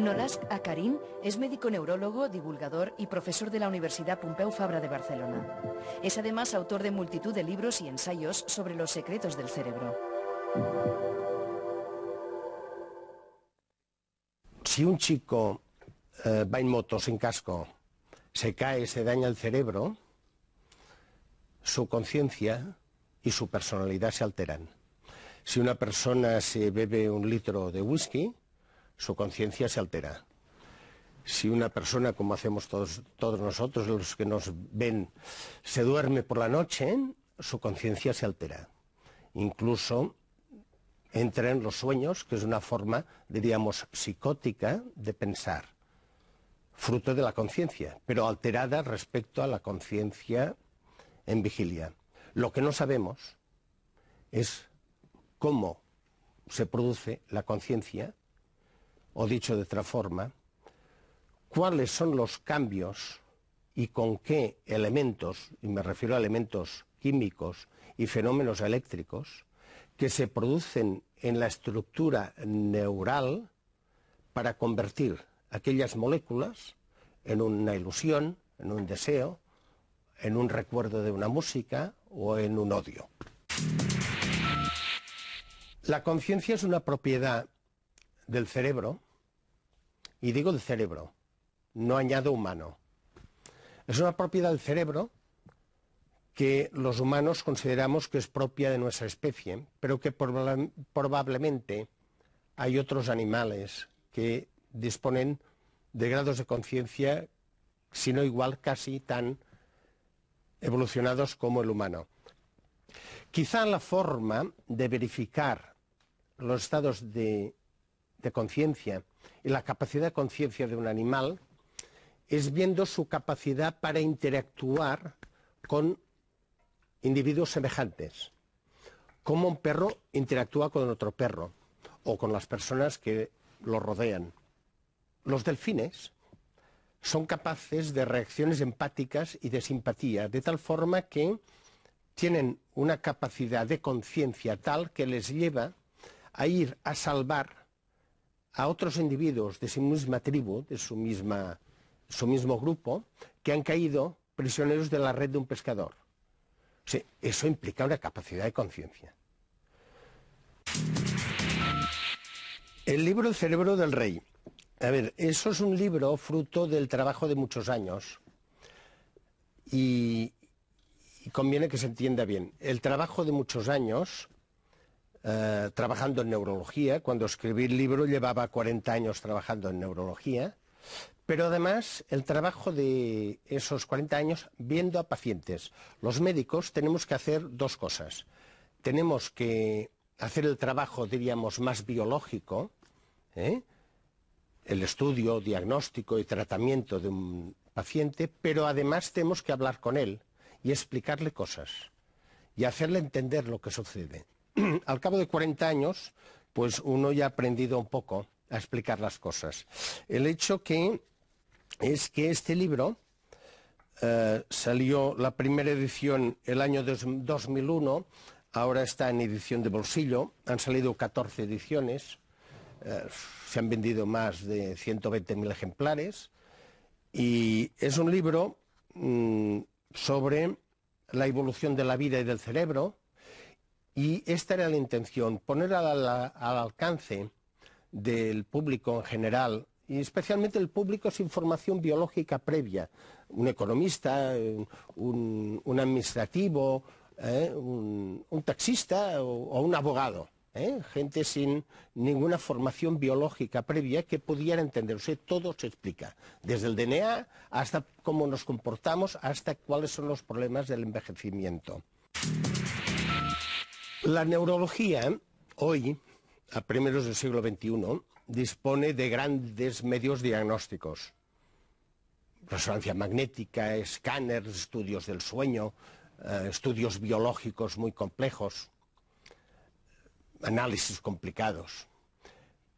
Nolasc Acarín es médico neurólogo, divulgador y profesor de la Universidad Pompeu Fabra de Barcelona. Es además autor de multitud de libros y ensayos sobre los secretos del cerebro. Si un chico va en moto sin casco, se cae, se daña el cerebro, su conciencia y su personalidad se alteran. Si una persona se bebe un litro de whisky, su conciencia se altera. Si una persona, como hacemos todos nosotros, los que nos ven, se duerme por la noche, su conciencia se altera. Incluso entra en los sueños, que es una forma, diríamos, psicótica de pensar, fruto de la conciencia, pero alterada respecto a la conciencia en vigilia. Lo que no sabemos es cómo se produce la conciencia, o dicho de otra forma, cuáles son los cambios y con qué elementos, y me refiero a elementos químicos y fenómenos eléctricos, que se producen en la estructura neural para convertir aquellas moléculas en una ilusión, en un deseo, en un recuerdo de una música o en un odio. La conciencia es una propiedad del cerebro, y digo del cerebro, no añado humano. Es una propiedad del cerebro que los humanos consideramos que es propia de nuestra especie, pero que probablemente hay otros animales que disponen de grados de conciencia, si no igual, casi tan evolucionados como el humano. Quizá la forma de verificar los estados de conciencia y la capacidad de conciencia de un animal es viendo su capacidad para interactuar con individuos semejantes, como un perro interactúa con otro perro o con las personas que lo rodean. Los delfines son capaces de reacciones empáticas y de simpatía, de tal forma que tienen una capacidad de conciencia tal que les lleva a ir a salvar a otros individuos de su misma tribu, de su mismo grupo, que han caído prisioneros de la red de un pescador. O sea, eso implica una capacidad de conciencia. El libro El cerebro del rey. A ver, eso es un libro fruto del trabajo de muchos años y conviene que se entienda bien. El trabajo de muchos años, trabajando en neurología, cuando escribí el libro llevaba 40 años trabajando en neurología, pero además el trabajo de esos 40 años viendo a pacientes. Los médicos tenemos que hacer dos cosas. Tenemos que hacer el trabajo, diríamos, más biológico, el estudio, diagnóstico y tratamiento de un paciente, pero además tenemos que hablar con él y explicarle cosas y hacerle entender lo que sucede. Al cabo de 40 años, pues uno ya ha aprendido un poco a explicar las cosas. El hecho es que este libro salió la primera edición el año 2001, ahora está en edición de bolsillo, han salido 14 ediciones, se han vendido más de 120.000 ejemplares y es un libro sobre la evolución de la vida y del cerebro. Y esta era la intención, poner al alcance del público en general, y especialmente el público sin formación biológica previa, un economista, un administrativo, un taxista o un abogado, gente sin ninguna formación biológica previa que pudiera entender. O sea, todo se explica, desde el DNA hasta cómo nos comportamos, hasta cuáles son los problemas del envejecimiento. La neurología, hoy, a primeros del siglo XXI, dispone de grandes medios diagnósticos. Resonancia magnética, escáneres, estudios del sueño, estudios biológicos muy complejos, análisis complicados.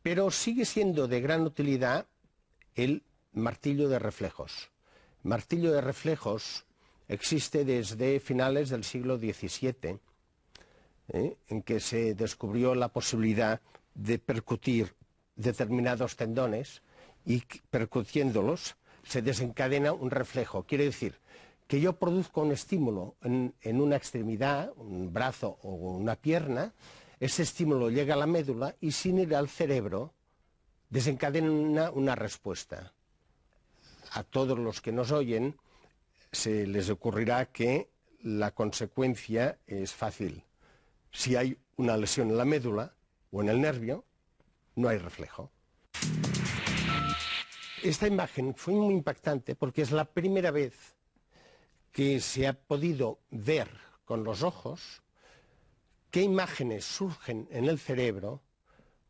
Pero sigue siendo de gran utilidad el martillo de reflejos. El martillo de reflejos existe desde finales del siglo XVII, en que se descubrió la posibilidad de percutir determinados tendones y percutiéndolos se desencadena un reflejo. Quiere decir que yo produzco un estímulo en una extremidad, un brazo o una pierna, ese estímulo llega a la médula y sin ir al cerebro desencadena una respuesta. A todos los que nos oyen se les ocurrirá que la consecuencia es fácil. Si hay una lesión en la médula o en el nervio, no hay reflejo. Esta imagen fue muy impactante porque es la primera vez que se ha podido ver con los ojos qué imágenes surgen en el cerebro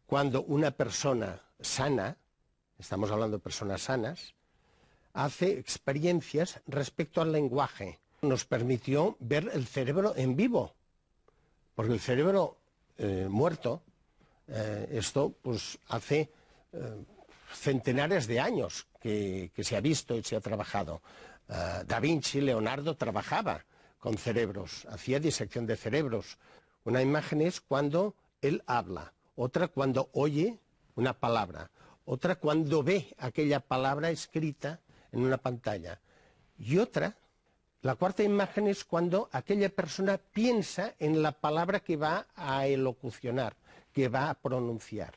cuando una persona sana, estamos hablando de personas sanas, hace experiencias respecto al lenguaje. Nos permitió ver el cerebro en vivo, porque el cerebro muerto, esto pues hace centenares de años que se ha visto y se ha trabajado. Da Vinci, Leonardo trabajaba con cerebros, hacía disección de cerebros. Una imagen es cuando él habla, otra cuando oye una palabra, otra cuando ve aquella palabra escrita en una pantalla. Y otra, la cuarta imagen es cuando aquella persona piensa en la palabra que va a elocucionar, que va a pronunciar.